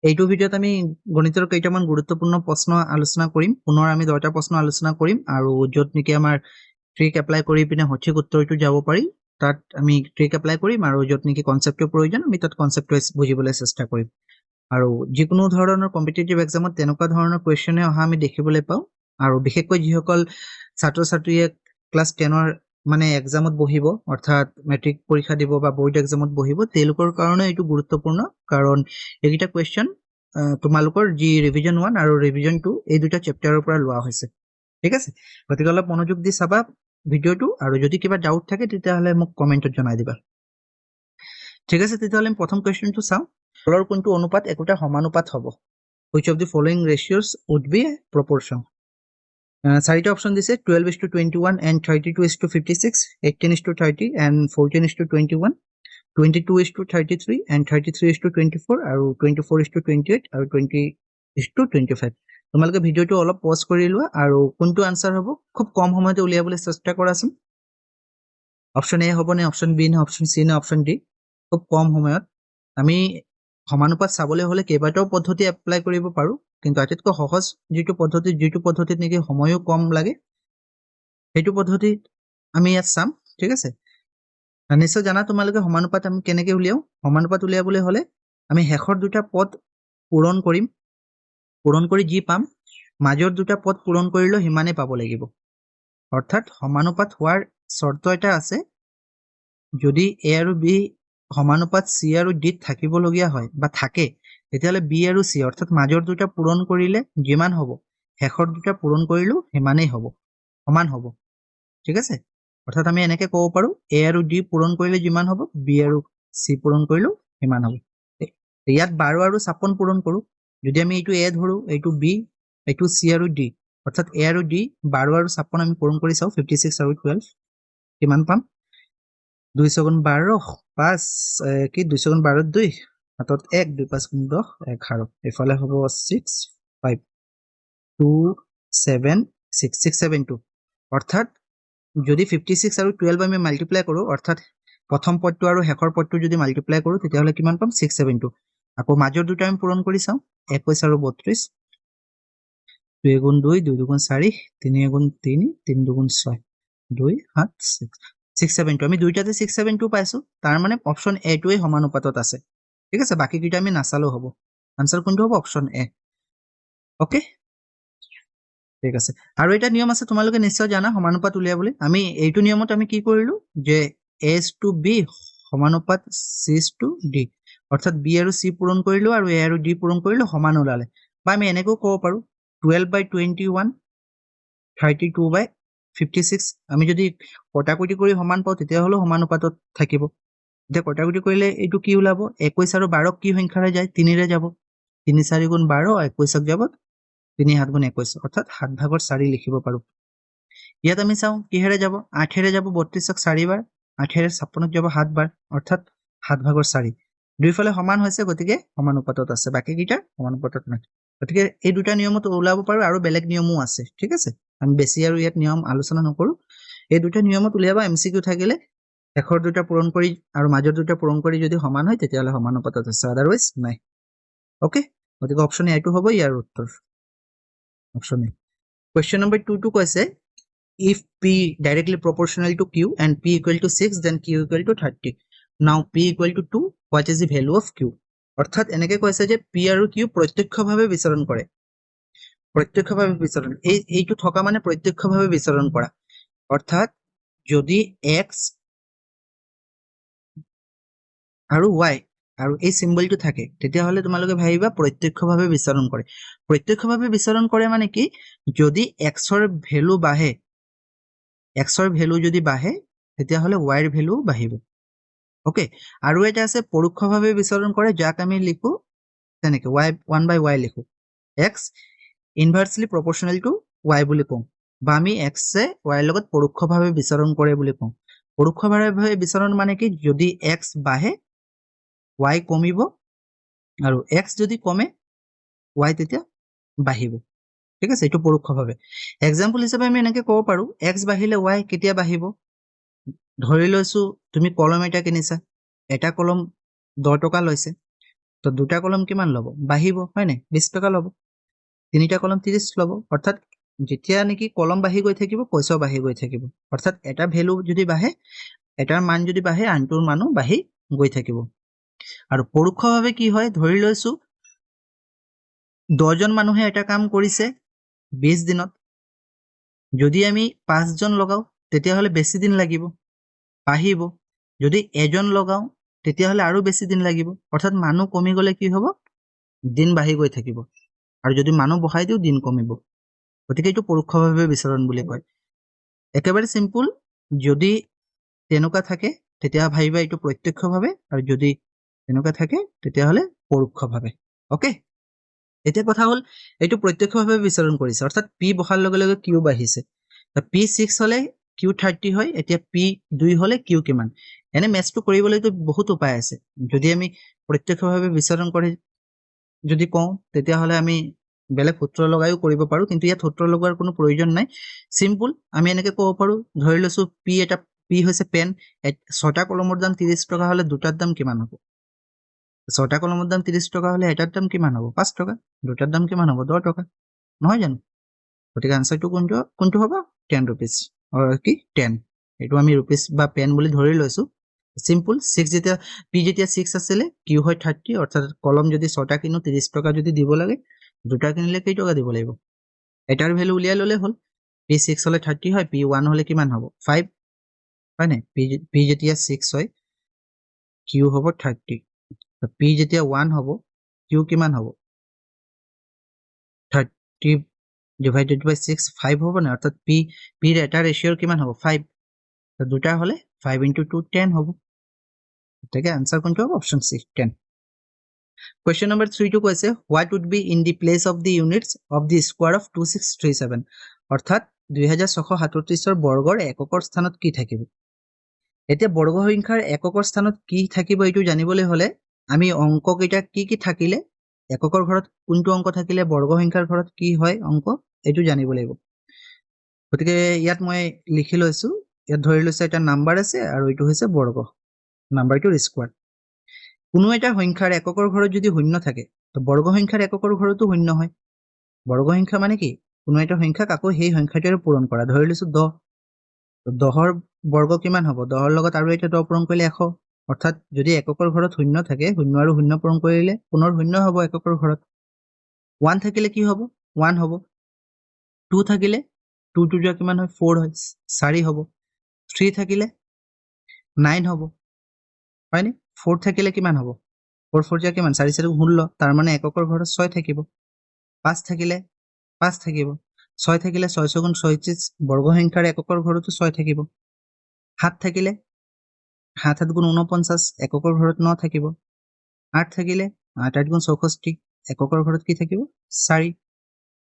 এইটো ভিডিঅ'ত আমি গণিতৰ কেইটামান গুৰুত্বপূৰ্ণ প্ৰশ্ন আলোচনা কৰিম। পুনৰ আমি 10টা প্ৰশ্ন আলোচনা কৰিম আৰু য'ত নেকি আমাৰ ট্ৰিক এপ্লাই কৰি পিনে সঠিক উত্তৰটো যাব পাৰি তাত আমি ট্ৰিক এপ্লাই কৰিম আৰু য'ত নেকি কনচেপ্টৰ প্ৰয়োজন আমি তাত কনচেপ্টটো বুজিবলৈ চেষ্টা কৰিম। আৰু যিকোনো ধৰণৰ কম্পিটিটিভ এক্সামত তেনেকুৱা ধৰণৰ কুৱেশ্যনে অহা আমি দেখিবলৈ পাওঁ আৰু বিশেষকৈ যিসকল ছাত্ৰ ছাত্ৰীয়ে ক্লাছ 10ৰ মানে এক্সামত বহিব অৰ্থাৎ মেট্ৰিক পৰীক্ষা দিব বা বোৰ্ড এক্সামত বহিব তেওঁলোকৰ কাৰণে এইটো গুৰুত্বপূৰ্ণ কাৰণ এইকেইটা কুৱেশ্যন তোমালোকৰ যি ৰিভিজন 1 আৰু ৰিভিজন 2 এই দুটা চেপ্টাৰৰ পৰা লোৱা হৈছে। ঠিক আছে, গতিকে অলপ মনোযোগ দি চাবা ভিডিঅ'টো আৰু যদি কিবা ডাউট থাকে তেতিয়াহ'লে মোক কমেণ্টত জনাই দিবা। ঠিক আছে, তেতিয়াহ'লে আমি প্ৰথম কুৱেশ্যনটো চাওঁ। তলৰ কোনটো অনুপাত একোটা সমানুপাত হ'ব? Which of the following ratios would be proportion? চাৰিটা অপশ্যন দিছে 12:21 and 32:56, 18:30 and 14:21, 22:33 and 33:24 আৰু 24:28 আৰু 20:25। তোমালোকে ভিডিঅ'টো অলপ পজ কৰি লোৱা আৰু কোনটো আনসাৰ হ'ব খুব কম সময়তে উলিয়াবলৈ চেষ্টা কৰাচোন। অপশ্যন এ হ'ব নে অপশ্যন বি নে অপশ্যন চি নে অপশ্যন ডি? খুব কম সময়ত আমি সমানুপাত চাবলৈ হ'লে কেইবাটাও পদ্ধতি এপ্লাই কৰিব পাৰো, কিন্তু আটাইতকৈ সহজ যিটো পদ্ধতিত নেকি সময়ও কম লাগে সেইটো পদ্ধতিত আমি ইয়াত চাম। ঠিক আছে, নিশ্চয় জানা তোমালোকে সমানুপাত আমি কেনেকৈ উলিয়াও। সমানুপাত উলিয়াবলৈ হ'লে আমি শেষৰ দুটা পদ পূৰণ কৰিম, পূৰণ কৰি যি পাম মাজৰ দুটা পদ পূৰণ কৰিলেও সিমানেই পাব লাগিব। অৰ্থাৎ সমানুপাত হোৱাৰ চৰ্ত এটা আছে, যদি এ আৰু বি সমানুপাত চি আৰু ডিত থাকিবলগীয়া হয় বা থাকে তেতিয়াহ'লে বি আৰু চি অৰ্থাৎ মাজৰ দুটা পূৰণ কৰিলে যিমান হ'ব শেষৰ দুটা পূৰণ কৰিলেও সিমানেই হ'ব, সমান হ'ব। ঠিক আছে, অৰ্থাৎ আমি এনেকৈ ক'ব পাৰো এ আৰু ডি পূৰণ কৰিলে যিমান হ'ব বি আৰু চি পূৰণ কৰিলেও সিমান হ'ব। ইয়াত 12 আৰু 56 পূৰণ কৰোঁ, যদি আমি এইটো এ ধৰো এইটো বি এইটো চি আৰু ডি অৰ্থাৎ এ আৰু ডি 12 আৰু 56 আমি পূৰণ কৰি চাওঁ 56 আৰু 12 কিমান পাম? 2 × 12 5 কি 2 × 12 2 হাতত 1 2 5 10 11 এফালে হ'ব 6 5 2 7 6 6 7 2 অৰ্থাৎ যদি 56 আৰু 12 আমি মাল্টিপ্লাই কৰোঁ অৰ্থাৎ প্ৰথম পদটো আৰু শেষৰ পদটো যদি মাল্টিপ্লাই কৰোঁ তেতিয়াহ'লে কিমান পাম 6 7 2। আকৌ মাজৰ দুটা আমি পূৰণ কৰি চাওঁ 21 আৰু 32 2 × 2 2 × 4 3 × 3 3 × 6 2 7 6 7 2 আমি দুইটাতে 6 7 2 পাইছো, তাৰ মানে অপশ্যন এ টোৱে সমানুপাতত আছে। ঠিক আছে, বাকী কেইটা আমি নাচালেও হ'ব। আনসাৰ কোনটো হ'ব? Option A. অ'কে, ঠিক আছে। আৰু এটা নিয়ম আছে তোমালোকে নিশ্চয় জানা সমানুপাত উলিয়াবলৈ। আমি এইটো নিয়মত আমি কি কৰিলো যে এছ টু বি সমানুপাত চি টু ডি অৰ্থাৎ বি আৰু চি পূৰণ কৰিলো আৰু এ আৰু ডি পূৰণ কৰিলো সমান ওলালে। বা আমি এনেকৈও ক'ব পাৰো 12/21 32/56 আমি যদি কটাকটি কৰি সমান পাওঁ তেতিয়াহ'লেও সমানুপাতত থাকিব। এতিয়া কটাকটি কৰিলে এইটো কি ওলাব 21 আৰু 12 কি সংখ্যাৰে যায় 3ৰে যাব, 3 4 × 12 21ক যাব 3 7 × 21 অৰ্থাৎ 7/4 লিখিব পাৰো। ইয়াত আমি চাওঁ কিহেৰে যাব 8ৰে যাব 32ক 4 বাৰ 8ৰে 56ক যাব 7 বাৰ অৰ্থাৎ 7/4। দুইফালে সমান হৈছে গতিকে সমানুপাতত আছে, বাকী কেইটা সমানুপাতত নাই। গতিকে এই দুটা নিয়মত ওলাব পাৰো আৰু বেলেগ নিয়মো আছে। ঠিক আছে, আমি বেছি আৰু ইয়াত নিয়ম আলোচনা নকৰো, এই দুটা নিয়মত উলিয়াবা। MCQ থাকিলে শেষৰ দুটা পূৰণ কৰি আৰু মাজৰ দুটা পূৰণ কৰি যদি সমান হয় তেতিয়াহ'লে সমানুপাতত আছে, আদাৰৱাইজ নাই। অ'কে, গতিকে অপশ্যন এটো হ'ব ইয়াৰ উত্তৰ, অপশ্যন এ। কুৱেশ্যন নম্বৰ 2 টো কৈছে if P directly proportional to Q and P equal to 6 then Q equal to 30. Now P equal to 2, what is the value of Q? অৰ্থাৎ এনেকৈ কৈছে যে P আৰু Q প্ৰত্যক্ষভাৱে বিচৰণ কৰে, প্ৰত্যক্ষভাৱে বিচৰণ এইটো থকা মানে প্ৰত্যক্ষভাৱে বিচৰণ কৰা। অৰ্থাৎ যদি X আৰু Y আৰু এই চিম্বলটো থাকে তেতিয়াহ'লে তোমালোকে ভাবিবা প্ৰত্যক্ষভাৱে বিচৰণ কৰে। প্ৰত্যক্ষভাৱে বিচৰণ কৰে মানে কি, যদি Xৰ ভ্যালু বাঢ়ে, Xৰ ভ্যালু যদি বাঢ়ে তেতিয়াহ'লে Yৰ ভ্যালু বাঢ়িব। ওকে, আৰু এটা আছে পৰোক্ষভাৱে বিচৰণ কৰে, যাক আমি লিখো তেনেকে y1/y লিখো, X ইনভাৰ্সলি প্ৰপৰ্শনেল টু Y বুলি কওঁ, বা আমি X এ Y ৰ লগত পৰোক্ষভাৱে বিচৰণ কৰে বুলি কওঁ। পৰোক্ষভাৱে বিচৰণ মানে কি, যদি X বাঢ়ে Y কমিব আৰু X যদি কমে Y তেতিয়া বাঢ়িব। ঠিক আছে, এইটো পৰোক্ষভাৱে। এক্সাম্পল হিচাপে আমি এনেকৈ ক'ব পাৰো X বাঢ়িলে Y কেতিয়া বাঢ়িব। ধৰি লৈছো তুমি কলম এটা কিনিছা, এটা কলম 10 টকা লৈছে, তো দুটা কলম কিমান ল'ব বাঢ়িব হয় নাই 20 টকা ল'ব তিনিটা কলম 30 ল'ব অৰ্থাৎ যেতিয়া নেকি কলম বাঢ়ি গৈ থাকিব পইচাও বাঢ়ি গৈ থাকিব অৰ্থাৎ এটা ভ্যালু যদি বাঢ়ে এটাৰ মান যদি বাঢ়ে আনটোৰ মানো বাঢ়ি গৈ থাকিব আৰু পৰোক্ষভাৱে কি হয় ধৰি লৈছো 10 জন মানুহে এটা কাম কৰিছে 20 দিনত যদি আমি 5 জন লগাও তেতিয়াহলে বেছি দিন লাগিব বাঢ়িব যদি এজন লগাও তেতিয়াহলে আৰু বেছি দিন লাগিব অৰ্থাৎ মানুহ কমি গলে কি হ'ব দিন বাঢ়ি গৈ থাকিব আৰু যদি মানুহ বঢ়াই দিও দিন কমিব গতিকে এইটো পৰোক্ষভাৱে বিচৰণ বুলি কয় একেবাৰে সিম্পল যদি তেনেকুৱা থাকে তেতিয়া ভাবিবা এইটো প্ৰত্যক্ষভাৱে আৰু যদি তেনেকুৱা থাকে তেতিয়াহলে পৰোক্ষভাৱে ওকে এতিয়া কথা হল এইটো প্ৰত্যক্ষভাৱে বিচৰণ কৰিছে অৰ্থাৎ p বহাৰ লগে লগে q বাঢ়িছে p6 হলে q30 হয় এতিয়া p2 হলে q কিমান এনে মেথছটো কৰিবলৈতো বহুত উপায় আছে যদি আমি প্ৰত্যক্ষভাৱে বিচৰণ কৰি যদি কওঁ তেতিয়াহলে আমি বেলেগ সূত্ৰ লগাইও কৰিব পাৰো কিন্তু ইয়াত সূত্ৰ লগাৰ কোনো প্ৰয়োজন নাই সিম্পল আমি এনেকৈ ক'ব পাৰো ধৰি লৈছো p হৈছে পেন 6টা কলমৰ দাম 30 টকা হলে দুটাৰ দাম কিমান হ'ব 6টা কলমৰ দাম 30 টকা হলে এটাৰ দাম কিমান হ'ব 5 টকা দুটাৰ দাম কিমান হ'ব 10 টকা নহয় জানো গতিকে আনসাৰটো কোনটো হ'ব 10 rupees কি 10 এইটো আমি rupees বা পেন বুলি ধৰি লৈছো সিম্পল 6 যেতিয়া p যেতিয়া 6 আছিলে q হয় 30 অৰ্থাৎ কলম যদি 6টা কিনো 30 টকা যদি দিব লাগে দুটা কিনিলে কেই টকা দিব লাগিব এটাৰ ভ্যালু উলিয়াই ললে হ'ল p6 হলে 30 হয় p1 হলে কিমান হ'ব 5 হয় নাই p যেতিয়া 6 হয় q হ'ব 30 p যেতিয়া 1 হ'ব q কিমান হ'ব 30 divided by 6 5 হ'ব না অৰ্থাৎ p ৰ এটা ৰেশিওৰ কিমান হ'ব 5 তো দুটা হলে 5 into 2 10 হ'ব এটাকে আনসার কোনটো হ'ব option C 10 Question number 3 to কৈছে what would be in the place of the units of the square of 2637 অৰ্থাৎ 2637 বৰ্গৰ এককৰ স্থানত কি থাকিব এতিয়া বৰ্গ সংখ্যাৰ এককৰ স্থানত কি থাকিব এইটো জানিবলৈ হলে আমি অংক কেইটা কি থাকিলে এককৰ ঘৰত কোনটো অংক থাকিলে বৰ্গ সংখ্যাৰ ঘৰত কি হয় অংক এইটো জানিব লাগিব গতিকে ইয়াত মই লিখি লৈছো ইয়াত ধৰি লৈছো এটা নাম্বাৰ আছে আৰু এইটো হৈছে বৰ্গ নাম্বাৰটোৰ স্কয়াৰ কোনো এটা সংখ্যাৰ এককৰ ঘৰত যদি শূন্য থাকে তো বৰ্গ সংখ্যাৰ এককৰ ঘৰতো শূন্য হয় বৰ্গ সংখ্যা মানে কি কোনো এটা সংখ্যাক আকৌ সেই সংখ্যাটোৰে পূৰণ কৰা ধৰি লৈছো 10 তো 10ৰ বৰ্গ কিমান হ'ব 10ৰ লগত আৰু এটা 10 পূৰণ কৰিলে 100 অৰ্থাৎ যদি এককৰ ঘৰত শূন্য থাকে শূন্য আৰু শূন্য পূৰণ কৰিলে পুনৰ শূন্য হ'ব এককৰ ঘৰত 1 থাকিলে কি হ'ব 1 হ'ব 2 থাকিলে 2 টু যা কিমান হয় 4 হয় 4 হ'ব 3 থাকিলে 9 হ'ব হয়নি 4 থাকিলে কিমান হ'ব 4 4 যা কিমান 4 4 16 তাৰ মানে এককৰ ঘৰত 6 থাকিব 5 থাকিলে 5 থাকিব 6 থাকিলে 6 6 গুণ 36 বৰ্গ সংখ্যাৰ এককৰ ঘৰতো 6 থাকিব 7 থাকিলে 7 7 গুণ 49 এককৰ ঘৰত 9 থাকিব 8 থাকিলে 8 8 গুণ 64 এককৰ ঘৰত কি থাকিব 4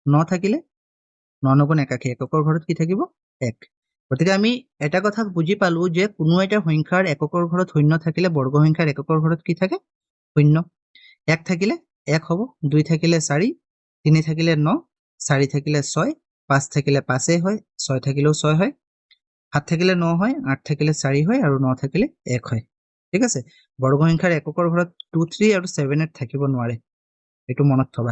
9 থাকিলে 9 গুণ 81 এককৰ ঘৰত কি থাকিব 1 গতিকে আমি এটা কথা বুজি পালো যে কোনো এটা সংখ্যাৰ এককৰ ঘৰত শূন্য থাকিলে বৰ্গ সংখ্যাৰ এককৰ ঘৰত কি থাকে শূন্য 1 থাকিলে 1 হ'ব 2 থাকিলে 4 3 থাকিলে 9 4 থাকিলে 6 5 থাকিলে 5 হয় 6 থাকিলেও 6 হয় 7 থাকিলে 9 হয় 8 থাকিলে 4 হয় আৰু 9 থাকিলে 1 হয় ঠিক আছে বৰ্গ সংখ্যাৰ এককৰ ঘৰত 2 3 আৰু 7 8 থাকিব নোৱাৰে এটো মনত থবা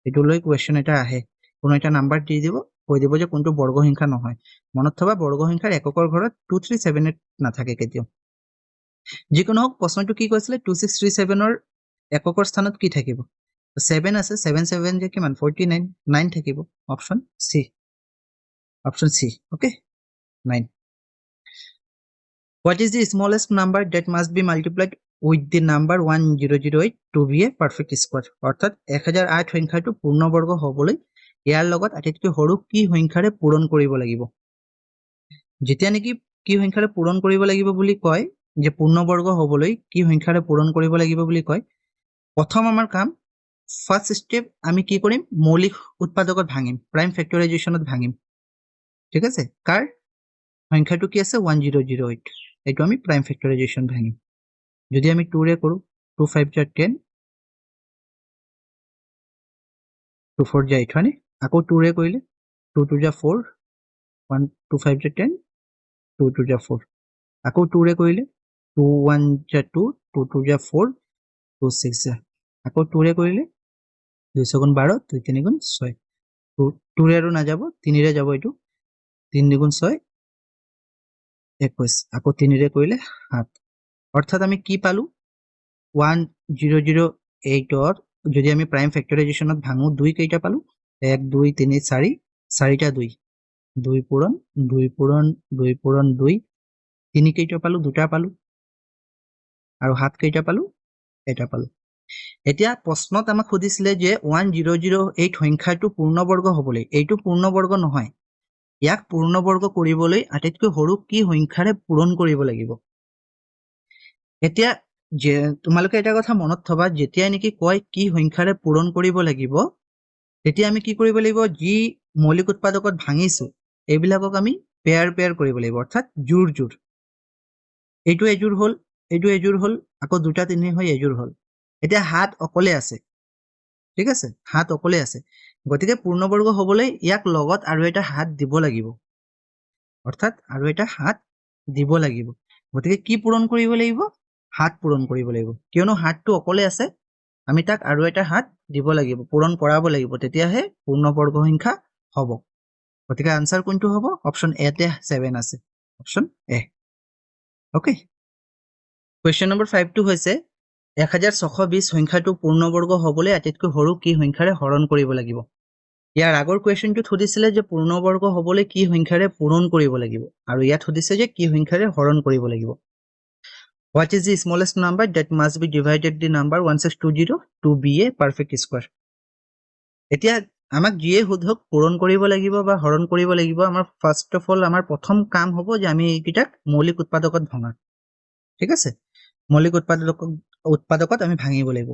এটো লৈ কোৱেশ্চন এটা আহে কোনো এটা নাম্বাৰ দি দিব কৈ দিব যে কোনটো বৰ্গ সংখ্যা নহয় মনত থবা বৰ্গ সংখ্যাৰ এককৰ ঘৰত 2 3 7 8 নাথাকে কেতিয়াও যিকোনো প্ৰশ্নটো কি কৈছিলে 2637 ৰ এককৰ স্থানত কি থাকিব 7 আছে 7 7 যে কিমান 49 9 থাকিব option C okay 9 What is the smallest number that must be multiplied with the number 1008 to be a perfect square অৰ্থাৎ 1008 সংখ্যাটো পূৰ্ণবৰ্গ হ'বলৈ ইয়াৰ লগত আটাইতকৈ সৰু কি সংখ্যাৰে পূৰণ কৰিব লাগিব যেতিয়া নেকি কি সংখ্যাৰে পূৰণ কৰিব লাগিব বুলি কয় যে পূৰ্ণবৰ্গ হ'বলৈ কি সংখ্যাৰে পূৰণ কৰিব লাগিব বুলি কয় প্ৰথম আমাৰ কাম ফাৰ্স্ট স্টেপ আমি কি কৰিম মৌলিক উৎপাদকত ভাঙিম প্ৰাইম ফেক্টৰাইজেচনত ভাঙিম ঠিক আছে কাৰ সংখ্যাটো কি আছে 1008 এইটো আমি প্ৰাইম ফেক্টৰাইজেচন ভাঙিম যদি আমি 2 ৰে কৰো 2 5 যা 10 2 4 যা 8 হয়নি আকৌ 2 ৰে কৰিলে 2 2 যা 4 1 2 5 যা 10 2 2 যা 4 আকৌ 2 ৰে কৰিলে 2 1 যা 2 2 2 যা 4 2 6 যা আকৌ 2 ৰে কৰিলে 200 গুণ 12 2 3 গুণ 6 2 ৰে আৰু নাযাব 3 ৰে যাব এইটো 3 গুণ 6 21 আকৌ 3 ৰে কৰিলে 7 অৰ্থাৎ আমি কি পালো 1008 যদি আমি প্ৰাইম ফেক্টৰাইজেশ্যনত ভাঙো 2 কেইটা পালো 1 2 3 4 4টা 2 2 পূৰণ 2 পূৰণ 2 পূৰণ 2 3 কেইটা পালো 2টা পালো আৰু 7 কেইটা পালো এটা পালো এতিয়া প্ৰশ্নত আমাক খুদিছিলে যে 1008 সংখ্যাটো পূৰ্ণবৰ্গ হ'বলৈ এইটো পূৰ্ণবৰ্গ নহয় ইয়াক পূৰ্ণবৰ্গ কৰিবলৈ আটাইতকৈ সৰু কি সংখ্যাৰে পূৰণ কৰিব লাগিব এতিয়া যে তোমালোকে এটা কথা মনত থবা যেতিয়া নেকি কয় কি সংখ্যাৰে পূৰণ কৰিব লাগিব তেতিয়া আমি কি কৰিব লাগিব যি মৌলিক উৎপাদকত ভাঙিছো এইবিলাকক আমি পেয়াৰ কৰিব লাগিব অৰ্থাৎ জোৰ এইটো এজোৰ হল এইটো এজোৰ হল আকৌ দুটা তিনি হৈ এজোৰ হল এতিয়া হাত অকলে আছে ঠিক আছে হাত অকলে আছে গতিকে পূৰ্ণবৰ্গ হ'বলৈ ইয়াক লগত আৰু এটা হাত দিব লাগিব অৰ্থাৎ আৰু এটা হাত দিব লাগিব গতিকে কি পূৰণ কৰিব লাগিব হাত পূৰণ কৰিব লাগিব কিয়নো হাতটো অকলে আছে আমি তাক আৰু এটা হাত দিব লাগিব পূৰণ কৰাব লাগিব তেতিয়াহে পূৰ্ণবৰ্গ সংখ্যা হ'ব গতিকে আনসাৰ কোনটো হ'ব অপচন এ তে 7 আছে অপচন এ ওকে কোৱেশ্চন নম্বৰ 5 টো হৈছে 1620 সংখ্যাটো পূৰ্ণবৰ্গ হ'বলৈ আটাইতকৈ সৰু কি সংখ্যাৰে হৰণ কৰিব লাগিব ইয়াৰ আগৰ কোৱেশ্চনটো সুধিছিলে যে পূৰ্ণবৰ্গ হ'বলৈ কি সংখ্যাৰে পূৰণ কৰিব লাগিব আৰু ইয়াত সুধিছে যে কি সংখ্যাৰে হৰণ কৰিব লাগিব What is the smallest number that must be divided the number 1620 to be a perfect square? এতিয়া আমাক যিয়ে সুধক পূৰণ কৰিব লাগিব বা হৰণ কৰিব লাগিব আমাৰ ফাৰ্স্ট অফ অল আমাৰ প্ৰথম কাম হ'ব যে আমি এইকিটাক মৌলিক উৎপাদকত ভঙা ঠিক আছে মৌলিক উৎপাদকত আমি ভাঙিব লাগিব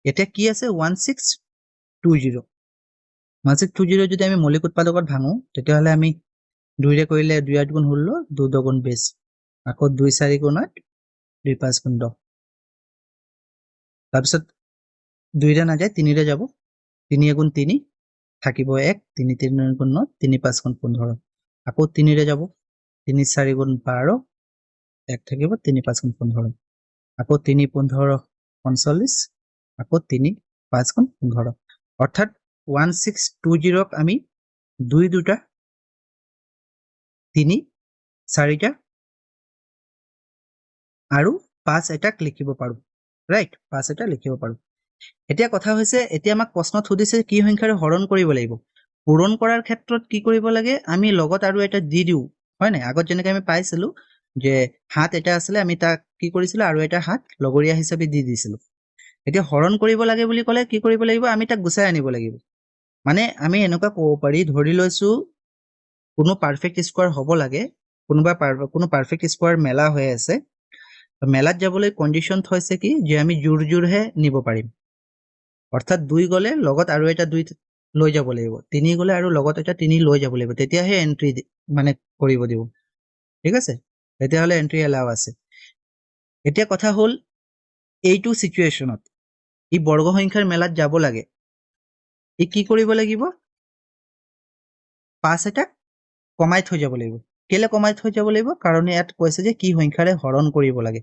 এতিয়া কি আছে 1620 1620 যদি আমি মৌলিক উৎপাদকত ভাঙো তেতিয়াহলে আমি 2 ৰে কৰিলে 2 8 গুণ 16 2 2 গুণ 20 আকৌ 2 4 গুণ 8 2 5 গুণ 10 তাৰপিছত 2 ৰে নাযায় 3 ৰে যাব 3 গুণ 3 থাকিব 1 3 3 গুণ 9 3 5 গুণ 15 আকৌ 3 ৰে যাব 3 4 গুণ 12 1 থাকিব 3 5 গুণ 15 আকৌ 3 15 45 আকৌ 3 5 গুণ 15 অৰ্থাৎ 1620 ক আমি 2 দুটা 3 4টা আৰু 5 এটাক লিখিব পাৰো ৰাইট 5 এটা লিখিব পাৰো এতিয়া কথা হৈছে এতিয়া আমাক প্ৰশ্নত সুধিছে কি সংখ্যাৰে হৰণ কৰিব লাগিব পূৰণ কৰাৰ ক্ষেত্ৰত কি কৰিব লাগে আমি লগত আৰু এটা দি দিও হয় নাই আগত যেনেকৈ আমি পাইছিলো যে হাত এটা আছিল আমি তাক কি কৰিছিলো আৰু এটা হাত লগৰীয়া হিচাপে দি দিছিলো এতিয়া হৰণ কৰিব লাগে বুলি ক'লে কি কৰিব লাগিব আমি তাক গুচাই আনিব লাগিব মানে আমি এনেকুৱা ক'ব পাৰি ধৰি লৈছো কোনো পাৰফেক্ট স্কোয়াৰ হ'ব লাগে কোনো পাৰফেক্ট স্কোয়াৰ মেলা হৈ আছে মেলাত যাবলৈ কন্ডিশন থৈছে কি যে আমি জোৰহে নিব পাৰিম অৰ্থাৎ 2 গলে লগত আৰু এটা 2 লৈ যাব লাগিব 3 গলে আৰু লগত এটা 3 লৈ যাব লাগিব তেতিয়াহে এন্ট্ৰি মানে কৰিব দিব ঠিক আছে তেতিয়াহলে এন্ট্ৰি এলাও আছে এতিয়া কথা হল এইটো সিচুৱেশনত ই বৰ্গ সংখ্যাৰ মেলাত যাব লাগে ই কি কৰিব লাগিব 5 এটা কমাই থৈ যাব লাগিব কেলে কমাই থৈ যাব লাগিব কাৰণ ইয়াত কৈছে যে কি সংখ্যাৰে হৰণ কৰিব লাগে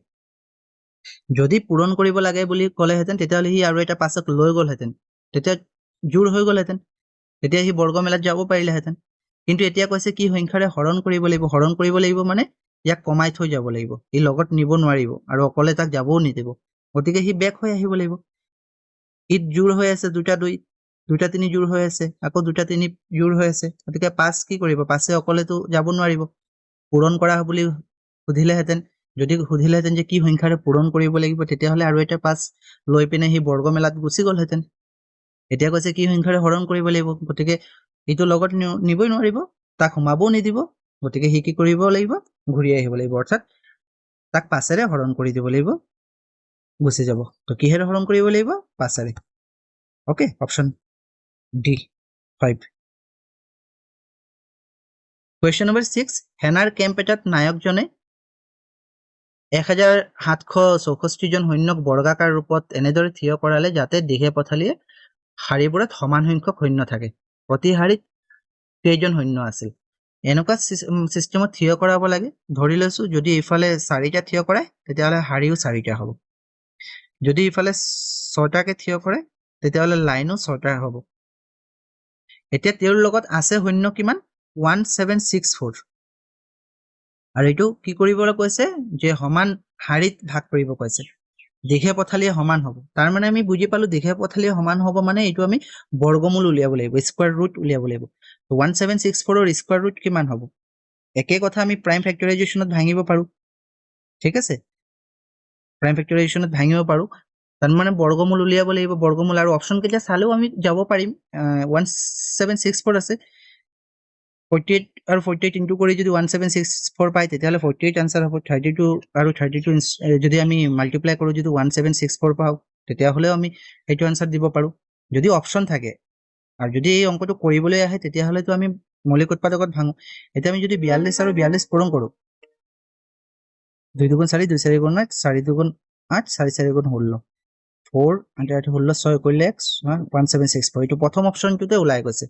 যদি পূৰণ কৰিব লাগে বুলি ক'লেহেঁতেন তেতিয়াহলে হি আৰু এটা 5ক লৈ গলহেঁতেন তেতিয়া জোৰ হৈ গলহেঁতেন তেতিয়া হি বৰ্গ মেলাত যাব পাৰিলেহেঁতেন কিন্তু এতিয়া কৈছে কি সংখ্যাৰে হৰণ কৰিব লাগিব মানে ইয়াক কমাই থৈ যাব লাগিব ই লগত নিব নোৱাৰিব আৰু অকলে তাক যাবও নিদিব গতিকে হি বেক হৈ আহিব লাগিব ইত জোৰ হৈ আছে দুটা 3 জোৰ হৈ আছে আকৌ 2 3 জোৰ হৈ আছে গতিকে 5 কি কৰিব 5 অকলেতো যাব নোৱাৰিব পূৰণ কৰা বুলি সুধিলেহেঁতেন যদি সুধিলেহেঁতেন যে কি সংখ্যাৰে পূৰণ কৰিব লাগিব তেতিয়াহলে আৰু এটা 5 লৈ পিনে হি বৰ্গ মেলাত গুচি গলহেঁতেন এতিয়া কৈছে কি সংখ্যাৰে হৰণ কৰিব লাগিব গতিকে ইটো লগত নিবই নোৱাৰিব তাক সোমাবও নিদিব গতিকে হি কি কৰিব লাগিব ঘূৰি আহিব লাগিব অৰ্থাৎ তাক 5ৰে হৰণ কৰি দিব লাগিব গুচি যাব তো কিহেৰে হৰণ কৰিব লাগিব 5ৰে okay option D 5 question number 6 হেনাৰ কেম্প এটাত নায়কজনে 1764 জন সৈন্যক বৰ্গাকাৰ ৰূপত এনেদৰে থিয় কৰালে যাতে দিহে পথালিয়ে শাৰীবোৰত সমান সংখ্যক সৈন্য থাকে প্ৰতি শাৰীত কেইজন সৈন্য আছিল এনেকুৱা সিস্টেমত থিয় কৰাব লাগে ধৰি লৈছো যদি ইফালে 4টা থিয় কৰায় তেতিয়াহলে শাৰীও 4টা হ'ব যদি ইফালে 6টাকে থিয় কৰে তেতিয়াহ'লে লাইনো 6টা হ'ব এতিয়া তেওঁৰ লগত আছে শূন্য কিমান 1764 আৰু এইটো কি কৰিবলৈ কৈছে যে সমান শাৰীত ভাগ কৰিব কৈছে দীঘে পথালিয়ে সমান হ'ব তাৰ মানে আমি বুজি পালো দীঘে পথালিয়ে সমান হ'ব মানে এইটো আমি বৰ্গমূল উলিয়াব লাগিব স্কয়াৰ ৰুট উলিয়াব লাগিব 1764 ৰ স্কয়াৰ ৰুট কিমান হ'ব একে কথা আমি প্ৰাইম ফেক্টৰাইজেচনত ভাঙিব পাৰো ঠিক আছে প্ৰাইম ফেক্টৰাইজেচনত ভাঙিব পাৰো তাৰ মানে বৰ্গমূল উলিয়াব লাগিব বৰ্গমূল আৰু অপচন কেইটা চালেও আমি যাব পাৰিম 1764 আছে 48 আৰু 48 ইনটু কৰি যদি 1764 পাই তেতিয়াহলে 48 আনসাৰ হ'ব 32 আৰু 32 যদি আমি মাল্টিপ্লাই কৰো যদি 1764 পাও তেতিয়াহলেও আমি এইটো আনসাৰ দিব পাৰো যদি অপচন থাকে আৰু যদি এই অংকটো কৰিবলৈ আহে তেতিয়াহলে তো আমি মৌলিক উৎপাদকত ভাঙো এতিয়া আমি যদি 42 আৰু 42 পূৰণ কৰো 2 দুগুণ 4 2 4 গুণ 8 4 দুগুণ 8 4 4 গুণ 16 4 8 8 16 6 কৰিলে 1764 এইটো প্ৰথম অপচনটোতে ওলাই গৈছে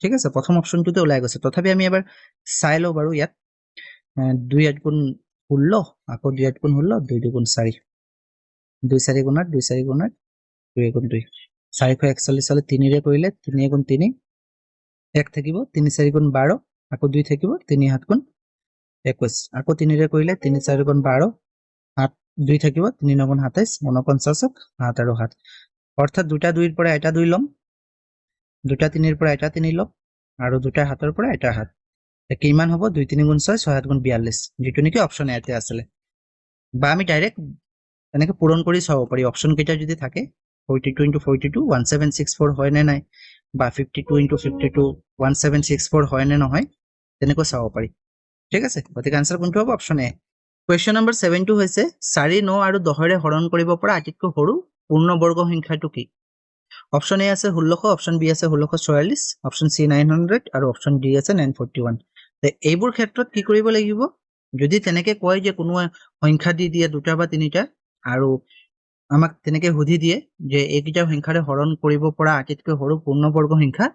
ঠিক আছে প্ৰথম অপচনটোতে ওলাই গৈছে তথাপি আমি এবাৰ চাই লও বাৰু ইয়াত 2 8 গুণ 16 আকৌ 2 8 গুণ 16 2 দুগুণ 4 2 4 গুণ 8 2 4 গুণ 8 2 গুণ 2 441 হলে 3 ৰে কৰিলে 3 গুণ 3 1 থাকিব 3 4 গুণ 12 আকৌ 2 থাকিব 3 7 গুণ 21 আকৌ 3 ৰে কৰিলে 3 4 গুণ 12 7 2 থাকিব 3 9 গুণ 27 49 7 আৰু 7 অৰ্থাৎ দুটা 2 ৰ পৰা এটা 2 লম দুটা 3 ৰ পৰা এটা 3 লম আৰু দুটা 7 ৰ পৰা এটা 7 কিমান হ'ব 2 3 গুণ 6 6 7 গুণ 42 যেটো নেকি অপচন এতে আছিল বা আমি ডাইৰেক্ট এনেকৈ পূৰণ কৰি চাব পাৰি অপচন কেইটা যদি থাকে 42 into 42 1764 হয় নে নাই বা 52 into 52 1764 হয় নে নহয় তেনেকৈ চাব পাৰি ঠিক আছে গতিকে আনসাৰ কোনটো হ'ব অপচন এ কোৱেশ্চন নম্বৰ 7 টো হৈছে 4 9 আৰু 10 ৰে হৰণ কৰিব পৰা আটাইতকৈ সৰু পূৰ্ণবৰ্গ সংখ্যাটো কি অপচন এ আছে 1600 অপচন বি আছে 1644 অপচন সি 900 আৰু অপচন ডি আছে 941 তে এইবোৰ ক্ষেত্ৰত কি কৰিব লাগিব যদি তেনেকে কয় যে কোনো সংখ্যা দি দিয়ে দুটা বা তিনিটা আৰু আমাক তেনেকে সুধি দিয়ে যে এইকেইটা সংখ্যাৰে হৰণ কৰিব পৰা আটাইতকৈ সৰু পূৰ্ণবৰ্গ সংখ্যা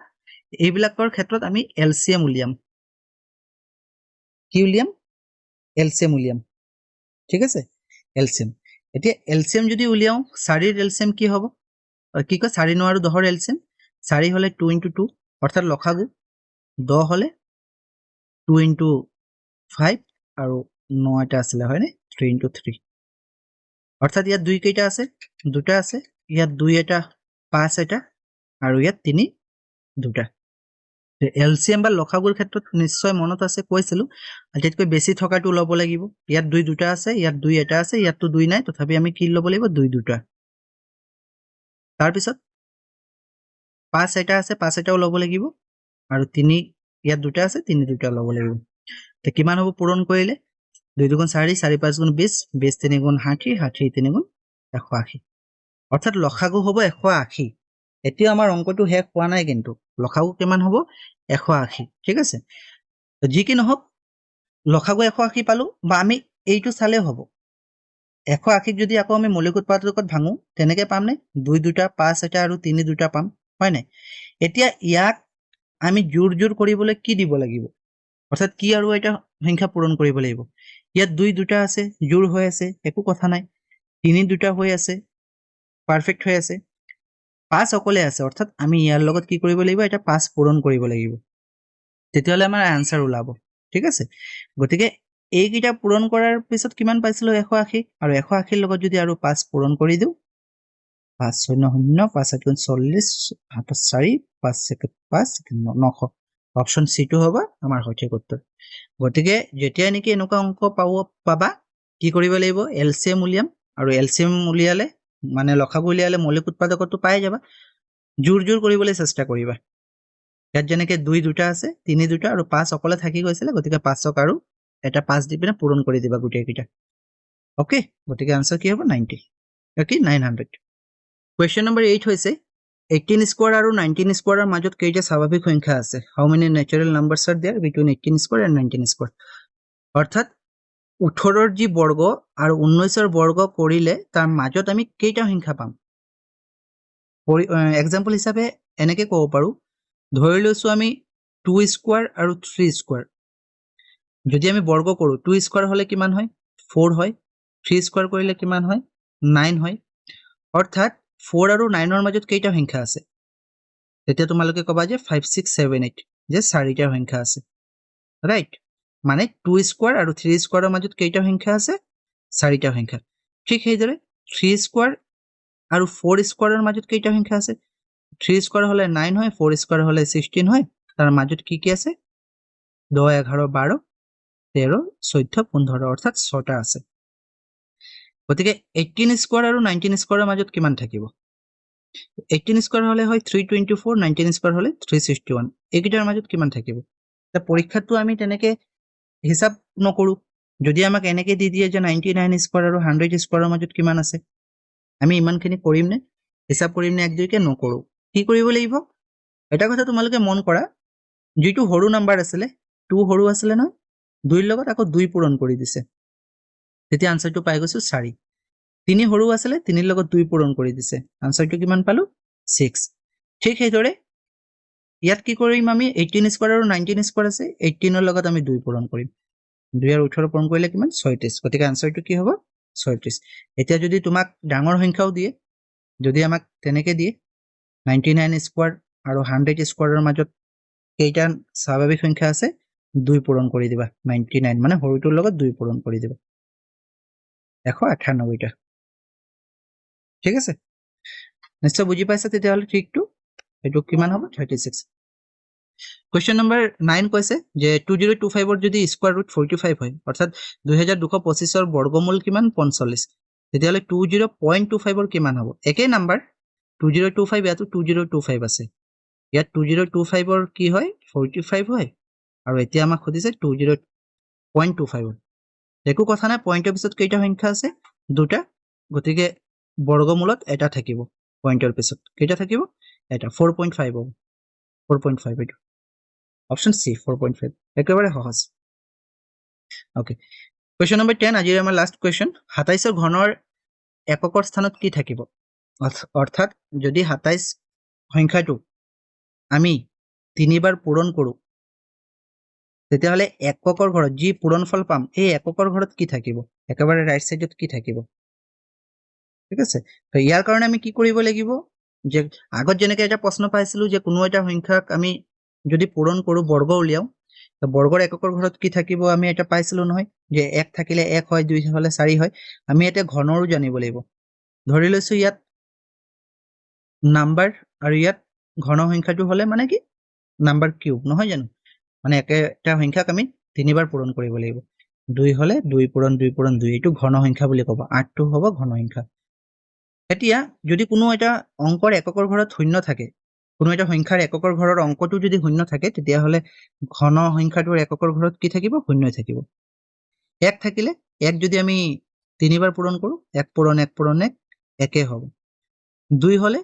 এইবিলাকৰ ক্ষেত্ৰত আমি এলসিএম উলিয়াম কি উলিয়াম এলসিএম উলিয়াম ঠিক আছে এলসিএম এতিয়া এলসিএম যদি উলিয়াও 4 ৰ এলসিএম কি হ'ব কি কয় 4 9 আৰু 10 ৰ এলসিএম 4 হলে 2 into 2 অৰ্থাৎ লসাগু 10 হলে 2 into 5 আৰু 9 এটা আছিল হয়নে 3 into 3 অর্থাৎ ইয়াত দুই কেইটা আছে দুটা আছে ইয়াত দুই এটা পাঁচ এটা আৰু ইয়াত তিনি দুটা এলসিএম বা লসাগুৰ ক্ষেত্ৰত নিশ্চয় মনত আছে কৈছিলো আটাইতকৈ বেছি থকাটো লব লাগিব ইয়াত দুই দুটা আছে ইয়াত দুই এটা আছে ইয়াতটো দুই নাই তথাপি আমি কি লব লাগিব দুই দুটা তাৰ পিছত পাঁচ এটা আছে পাঁচ এটাও লব লাগিব আৰু তিনি ইয়াত দুটা আছে তিনি দুটা লব লাগিব তে কিমান হ'ব পূৰণ কৰিলে 2 দুগুণ 4 4 5 গুণ 20 20 3 গুণ 60 60 3 গুণ 180 অর্থাৎ লসাগু হ'ব 180 এতিয়া আমাৰ অঙ্কটো শেষ হোৱা নাই কিন্তু লসাগু কিমান হ'ব 180 ঠিক আছে যি কি নহওক লসাগু 180 পালো বা আমি এইটো চালে হ'ব 180 যদি আকৌ আমি মৌলিক উৎপাদকত ভাঙো তেনেকে পাম নে 2 দুটা 5 এটা আৰু 3 দুটা পাম হয় নাই এতিয়া ইয়াক আমি জোৰ জোৰ কৰিবলৈ কি দিব লাগিব অৰ্থাৎ কি আৰু এটা সংখ্যা পূৰণ কৰিব লাগিব ইয়াত দুই দুটা আছে জোৰ হৈ আছে একো কথা নাই তিনি দুটা হৈ আছে পাৰফেক্ট হৈ আছে পাঁচ অকলে আছে অৰ্থাৎ আমি ইয়াৰ লগত কি কৰিব লাগিব এটা পাঁচ পূৰণ কৰিব লাগিব তেতিয়াহলে আমাৰ আনসাৰ ওলাব ঠিক আছে গতিকে এই কিটা পূৰণ কৰাৰ পিছত কিমান পাইছিলো 180 আৰু 180 ৰ লগত যদি আৰু 5 পূৰণ কৰি দিও 5 0 0 5 7 40 7 4 5 5 900 অপশন সি টো হ'ব আমাৰ সঠিক উত্তৰ গতিকে যেতিয়া নেকি এনেকুৱা অংক পাবা কি কৰিব লাগিব এলসিএম উলিয়াম আৰু এলসিএম উলিয়ালে মানে লসাগু উলিয়ালে মৌলিক উৎপাদকটো পাই যাবা জোৰ জোৰ কৰিবলৈ চেষ্টা কৰিবা ইয়াত যেনেকে দুই দুটা আছে তিনি দুটা আৰু পাঁচ অকলে থাকি গৈছিল গতিকে পাঁচক আৰু এটা পাঁচ দি পিনে পূৰণ কৰি দিবা গুটেই কিটা ওকে গতিকে আনসাৰ কি হ'ব 90 ওকে 900 কোৱেশ্চন নম্বৰ 8 হৈছে 18 স্কয়াৰ আৰু 19 স্কয়াৰৰ মাজত কেইটা স্বাভাৱিক সংখ্যা আছে how many natural numbers are there between 18 square and 19 square অৰ্থাৎ 18 ৰ যি বৰ্গ আৰু 19 ৰ বৰ্গ কৰিলে তাৰ মাজত আমি কেইটা সংখ্যা পাম এক্সাম্পল হিচাপে এনেকে ক'ব পাৰো ধৰি লৈছো আমি 2 স্কয়াৰ আৰু 3 স্কয়াৰ যদি আমি বৰ্গ কৰো 2 স্কয়াৰ হলে কিমান হয় 4 হয় 3 স্কয়াৰ কৰিলে কিমান হয় 9 হয় অৰ্থাৎ 4 আৰু 9 মাজত কেইটা সংখ্যা আছে তেতিয়া তোমালোকে কবা যে 5 6 7 8 যে চাৰিটা সংখ্যা আছে ৰাইট মানে 2 স্কয়াৰ আৰু 3 স্কয়াৰৰ মাজত কেইটা সংখ্যা আছে চাৰিটা সংখ্যা ঠিক সেইদৰে 3 স্কয়াৰ আৰু 4 স্কয়াৰৰ মাজত কেইটা সংখ্যা আছে 3 স্কয়াৰ হলে 9 হয় 4 স্কয়াৰ হলে 16 হয় তাৰ মাজত কি কি আছে 10 11 12 13 14 15 অৰ্থাৎ 6টা আছে গতিকে 18 স্কয়াৰ আৰু 19 স্কয়াৰৰ মাজত কিমান থাকিব 18 স্কয়াৰ হলে হয় 324 19 স্কয়াৰ হলে 361 এইকেইটাৰ মাজত কিমান থাকিব তা পৰীক্ষাটো আমি তেনেকে হিসাব নকৰো যদি আমাক এনেকে দি দিয়ে যে 99 স্কয়াৰ আৰু 100 স্কয়াৰৰ মাজত কিমান আছে আমি ইমানখিনি কৰিম নে হিসাব কৰিম নে একদুইকে নকৰো কি কৰিব লাগিব এটা কথা তোমালোকে মন কৰা যেটো হৰু নাম্বাৰ আছিল 2 হৰু আছিল ন 2 ৰ লগত আকৌ 2 পূৰণ কৰি দিছে তেতিয়া আনসাৰটো পাই গৈছো 4 3 হৰু আছিল 3 ৰ লগত 2 পূৰণ কৰি দিছে আনসাৰটো কিমান পালো 6 ঠিক সেইদৰে ইয়াত কি কৰিম আমি 18 স্কয়াৰ আৰু 19 স্কয়াৰ আছে 18 ৰ লগত আমি 2 পূৰণ কৰিম 2 আৰু 18 পূৰণ কৰিলে কিমান 36 গতিকে আনসাৰটো কি হ'ব 36 এতিয়া যদি তোমাক ডাঙৰ সংখ্যাও দিয়ে যদি আমাক তেনেকে দিয়ে 99 স্কয়াৰ আৰু 100 স্কয়াৰৰ মাজত কেইটা স্বাভাৱিক সংখ্যা আছে 2 পূৰণ কৰি দিবা 99 মানে হৰুটোৰ লগত 2 পূৰণ কৰি দিবা 198টা ঠিক আছে নিশ্চয় বুজি পাইছা তেতিয়াহলে ঠিকটো এটো কিমান হ'ব 36 কোৱেশ্চন নম্বৰ 9 কৈছে যে 2025 ৰ যদি স্কয়াৰ ৰুট 45 হয় অৰ্থাৎ 2225 ৰ বৰ্গমূল কিমান 45 তেতিয়াহলে 20.25 ৰ কিমান হ'ব একে নাম্বাৰ 2025 ইয়াতো 2025 আছে ইয়াত 2025 ৰ কি হয় 45 হয় আৰু এতিয়া আমাক খুদিছে 20.25 একো কথা নাই পইণ্টৰ পিছত কেইটা সংখ্যা আছে দুটা গতিকে বৰ্গমূলত এটা থাকিব পইণ্টৰ পিছত কেইটা থাকিব এটা 4.5 হ'ব 4.5 এটা অপচন সি 4.5 একেবাৰে সহজ ওকে কোৱেশ্চন নম্বৰ 10 আজিৰ আমাৰ লাষ্ট কোৱেশ্চন 27 ৰ ঘনৰ এককৰ স্থানত কি থাকিব অৰ্থাৎ যদি 27 সংখ্যাটো আমি তিনিবাৰ পূৰণ কৰো তেতিয়াহলে এককৰ ঘৰত যি পূৰণফল পাম এই এককৰ ঘৰত কি থাকিব একেবাৰে ৰাইট সাইডত কি থাকিব ঠিক আছে তো ইয়াৰ কাৰণে আমি কি কৰিব লাগিব যে আগত যেনেকৈ এটা প্ৰশ্ন পাইছিলো যে কোনো এটা সংখ্যাক আমি যদি পূৰণ কৰো বৰ্গ উলিয়াও তো বৰ্গৰ এককৰ ঘৰত কি থাকিব আমি এটা পাইছিলো নহয় যে 1 থাকিলে 1 হয় 2 হলে 4 হয় আমি এটা ঘনৰো জানিব লাগিব ধৰি লৈছো ইয়াত নাম্বাৰ আৰু ইয়াত ঘন সংখ্যাটো হলে মানে কি নাম্বাৰ কিউব নহয় জানো মানে একটা সংখ্যাক আমি তিনিবাৰ পূৰণ কৰিব লাগিব 2 হলে 2 পূৰণ 2 পূৰণ 2 এটো ঘন সংখ্যা বুলি কব 8 টো হ'ব ঘন সংখ্যা এতিয়া যদি কোনো এটা অংকৰ এককৰ ঘৰত শূন্য থাকে কোনো এটা সংখ্যাৰ এককৰ ঘৰৰ অংকটো যদি শূন্য থাকে তেতিয়া হলে ঘন সংখ্যাটোৰ এককৰ ঘৰত কি থাকিব শূন্য থাকিব 1 থাকিলে 1 যদি আমি তিনিবাৰ পূৰণ কৰো 1 পূৰণ 1 পূৰণ 1 একে হ'ব 2 হলে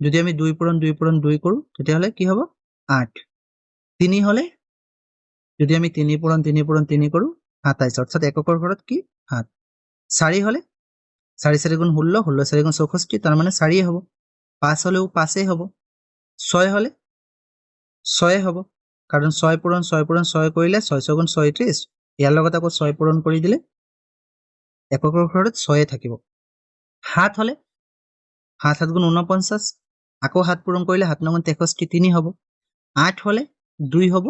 যদি আমি 2 পূৰণ 2 পূৰণ 2 কৰো তেতিয়া হলে কি হ'ব 8 3 হলে যদি আমি 3 পূৰণ 3 পূৰণ 3 কৰো 27 অৰ্থাৎ এককৰ ঘৰত কি 7 4 হলে 4 4 গুণ 16 16 4 গুণ 64 তার মানে 4 হ'ব 5 হলেও 5 হ'ব 6 হলে 6 হ'ব কাৰণ 6 পূৰণ 6 কৰিলে 6 6 গুণ 36 ইয়াৰ লগত আকৌ 6 পূৰণ কৰি দিলে এককৰ ঘৰত 6 থাকিব 7 হলে 7 7 গুণ 49 আকৌ 7 পূৰণ কৰিলে 7 9 গুণ 63 3 হ'ব 8 হলে 2 হ'ব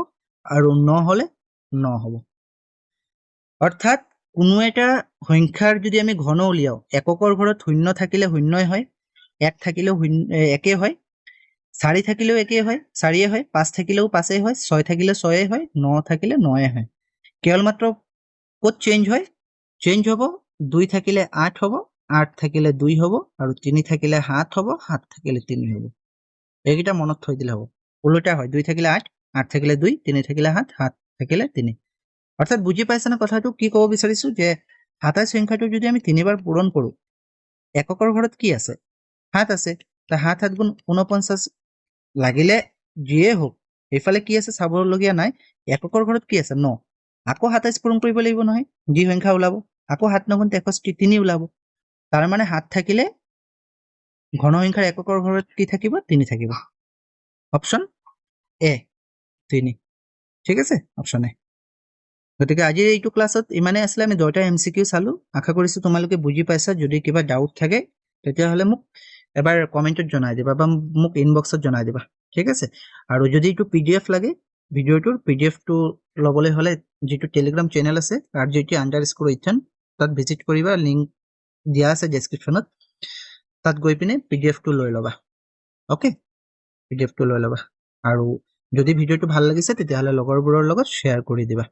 আৰু 9 হলে 9 হ'ব অৰ্থাৎ কোনো এটা সংখ্যাৰ যদি আমি ঘন উলিয়াও এককৰ ঘৰত শূন্য থাকিলে শূন্যই হয় 1 থাকিলেও একে হয় 4 থাকিলেও একে হয় 4 হয় 5 থাকিলেও 5 হয় 6 থাকিলে 6 হয় 9 থাকিলে 9 হয় কেৱল মাত্ৰ কত চেঞ্জ হয় চেঞ্জ হ'ব 2 থাকিলে 8 হ'ব 8 থাকিলে 2 হ'ব আৰু 3 থাকিলে 7 হ'ব 7 থাকিলে 3 হ'ব এইকেইটা মনত থৈ দিলে হ'ব উল্টা হয় 2 থাকিলে 8 8 থাকিলে 2 3 থাকিলে 7 7 থাকিলে 3 অৰ্থাৎ বুজি পাইছা না কথাটো কি ক'ব বিচাৰিছো যে 27 সংখ্যাটো যদি আমি তিনিবাৰ পূৰণ কৰো এককৰ ঘৰত কি আছে 7 আছে তা 7 7 গুণ 49 লাগিলে যিয়ে হোক এইফালে কি আছে চাবলগীয়া নাই এককৰ ঘৰত কি আছে 9 আকৌ 27 পূৰণ কৰিব লাগিব নহয় যি সংখ্যা ওলাব আকৌ 7 9 গুণ 63 3 ওলাব তাৰ মানে 7 থাকিলে ঘন সংখ্যাৰ এককৰ ঘৰত কি থাকিব 3 থাকিব অপচন এ 3 ঠিক আছে অপচন এ গতিকে আজিৰ এইটো ক্লাছত ইমানে আছিল আমি 10টা এমসিকিউ চালো আশা কৰিছো তোমালোকে বুজি পাইছা যদি কিবা ডাউট থাকে তেতিয়া হলে মোক এবাৰ কমেন্টত জনাই দিবা বা মোক ইনবক্সত জনাই দিবা ঠিক আছে আৰু যদি এইটো পিডিএফ লাগে ভিডিওটোৰ পিডিএফটো লবলৈ হলে যেটো টেলিগ্ৰাম চেনেল আছে RJT_Ethan তাত ভিজিট কৰিবা লিংক দিয়া আছে ডেসক্ৰিপচনত তাত গৈ পিনে পিডিএফটো লৈ লবা ওকে পিডিএফটো লৈ লবা আৰু যদি ভিডিওটো ভাল লাগিছে তেতিয়াহলে লগৰবোৰৰ লগত শেয়াৰ কৰি দিবা